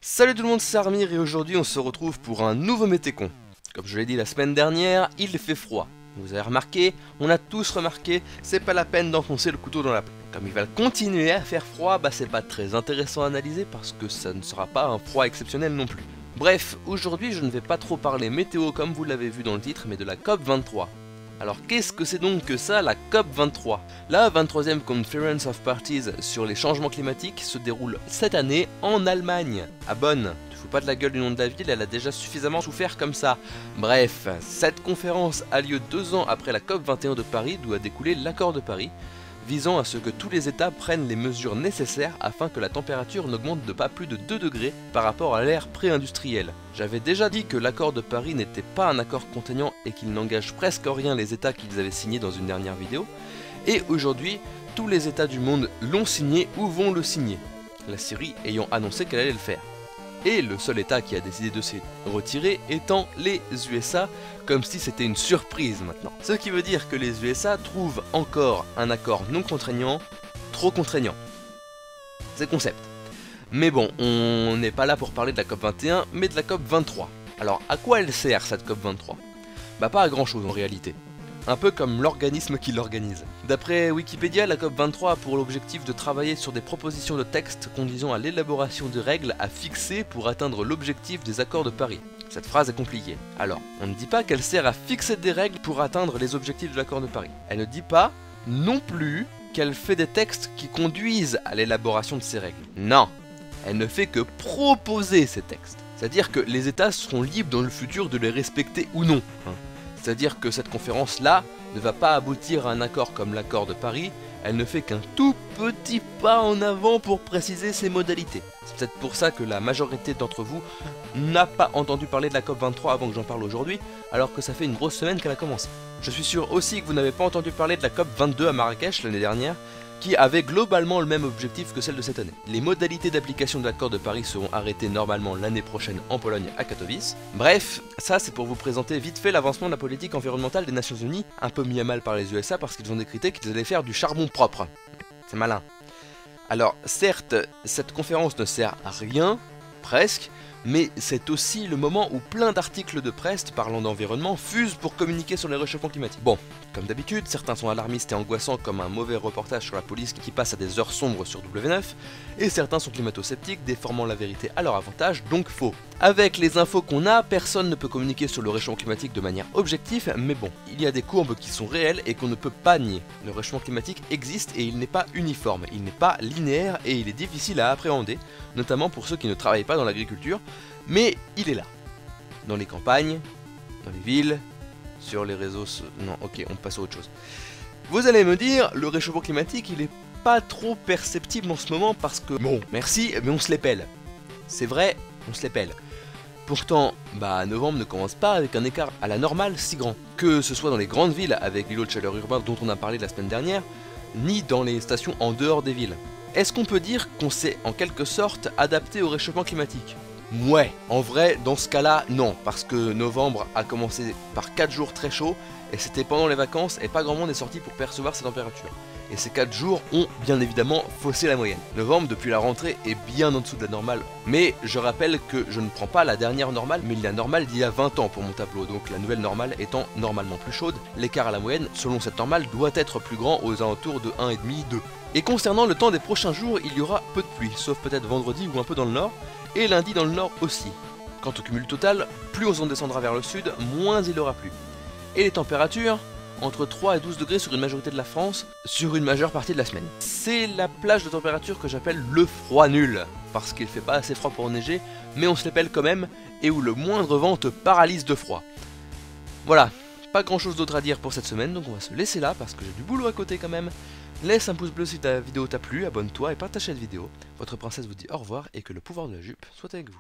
Salut tout le monde, c'est Armir et aujourd'hui on se retrouve pour un nouveau Métécon. Comme je l'ai dit la semaine dernière, il fait froid. Vous avez remarqué, on a tous remarqué, c'est pas la peine d'enfoncer le couteau dans la plaie. Comme il va continuer à faire froid, c'est pas très intéressant à analyser parce que ça ne sera pas un froid exceptionnel non plus. Bref, aujourd'hui je ne vais pas trop parler météo comme vous l'avez vu dans le titre, mais de la COP23. Alors qu'est-ce que c'est donc que ça, la COP23? La 23e Conference of Parties sur les changements climatiques se déroule cette année en Allemagne, à Bonn. Tu fous pas de la gueule du nom de la ville, elle a déjà suffisamment souffert comme ça. Bref, cette conférence a lieu 2 ans après la COP21 de Paris, d'où a découlé l'accord de Paris, visant à ce que tous les États prennent les mesures nécessaires afin que la température n'augmente de pas plus de 2 degrés par rapport à l'ère pré-industrielle. J'avais déjà dit que l'accord de Paris n'était pas un accord contraignant et qu'il n'engage presque en rien les États qu'ils avaient signés dans une dernière vidéo, et aujourd'hui, tous les États du monde l'ont signé ou vont le signer, la Syrie ayant annoncé qu'elle allait le faire. Et le seul État qui a décidé de s'y retirer étant les USA, comme si c'était une surprise maintenant. Ce qui veut dire que les USA trouvent encore un accord non contraignant, trop contraignant. C'est le concept. Mais bon, on n'est pas là pour parler de la COP21, mais de la COP23. Alors, à quoi elle sert cette COP23? Pas à grand chose en réalité. Un peu comme l'organisme qui l'organise. D'après Wikipédia, la COP23 a pour l'objectif de travailler sur des propositions de texte conduisant à l'élaboration de règles à fixer pour atteindre l'objectif des accords de Paris. Cette phrase est compliquée. Alors, on ne dit pas qu'elle sert à fixer des règles pour atteindre les objectifs de l'accord de Paris. Elle ne dit pas non plus qu'elle fait des textes qui conduisent à l'élaboration de ces règles. Non, elle ne fait que proposer ces textes. C'est-à-dire que les États seront libres dans le futur de les respecter ou non. C'est-à-dire que cette conférence-là ne va pas aboutir à un accord comme l'accord de Paris, elle ne fait qu'un tout petit pas en avant pour préciser ses modalités. C'est peut-être pour ça que la majorité d'entre vous n'a pas entendu parler de la COP23 avant que j'en parle aujourd'hui, alors que ça fait une grosse semaine qu'elle a commencé. Je suis sûr aussi que vous n'avez pas entendu parler de la COP22 à Marrakech l'année dernière, qui avait globalement le même objectif que celle de cette année. Les modalités d'application de l'accord de Paris seront arrêtées normalement l'année prochaine en Pologne à Katowice. Bref, ça c'est pour vous présenter vite fait l'avancement de la politique environnementale des Nations Unies, un peu mis à mal par les USA parce qu'ils ont décrété qu'ils allaient faire du charbon propre. C'est malin. Alors certes, cette conférence ne sert à rien, presque, mais c'est aussi le moment où plein d'articles de presse parlant d'environnement fusent pour communiquer sur les réchauffements climatiques. Bon, comme d'habitude, certains sont alarmistes et angoissants comme un mauvais reportage sur la police qui passe à des heures sombres sur W9, et certains sont climato-sceptiques déformant la vérité à leur avantage, donc faux. Avec les infos qu'on a, personne ne peut communiquer sur le réchauffement climatique de manière objective, mais bon, il y a des courbes qui sont réelles et qu'on ne peut pas nier. Le réchauffement climatique existe et il n'est pas uniforme, il n'est pas linéaire et il est difficile à appréhender, notamment pour ceux qui ne travaillent pas dans l'agriculture, mais il est là. Dans les campagnes, dans les villes, sur les réseaux... Non, ok, on passe à autre chose. Vous allez me dire, le réchauffement climatique, il est pas trop perceptible en ce moment parce que... Bon, merci, mais on se les pèle. C'est vrai, on se les pèle. Pourtant, novembre ne commence pas avec un écart à la normale si grand. Que ce soit dans les grandes villes avec l'îlot de chaleur urbain dont on a parlé la semaine dernière, ni dans les stations en dehors des villes. Est-ce qu'on peut dire qu'on s'est en quelque sorte adapté au réchauffement climatique? Ouais, en vrai, dans ce cas-là, non, parce que novembre a commencé par 4 jours très chauds, et c'était pendant les vacances, et pas grand monde est sorti pour percevoir ces températures. Et ces 4 jours ont bien évidemment faussé la moyenne. Novembre, depuis la rentrée, est bien en dessous de la normale. Mais je rappelle que je ne prends pas la dernière normale, mais la normale d'il y a 20 ans pour mon tableau, donc la nouvelle normale étant normalement plus chaude, l'écart à la moyenne, selon cette normale, doit être plus grand aux alentours de 1,5-2. Et concernant le temps des prochains jours, il y aura peu de pluie, sauf peut-être vendredi ou un peu dans le nord, et lundi dans le nord aussi. Quant au cumul total, plus on descendra vers le sud, moins il aura plu. Et les températures, entre 3 et 12 degrés sur une majorité de la France, sur une majeure partie de la semaine. C'est la plage de température que j'appelle le froid nul, parce qu'il fait pas assez froid pour neiger, mais on se les pèle quand même, et où le moindre vent te paralyse de froid. Voilà, pas grand chose d'autre à dire pour cette semaine, donc on va se laisser là, parce que j'ai du boulot à côté quand même. Laisse un pouce bleu si ta vidéo t'a plu, abonne-toi et partage cette vidéo. Votre princesse vous dit au revoir et que le pouvoir de la jupe soit avec vous.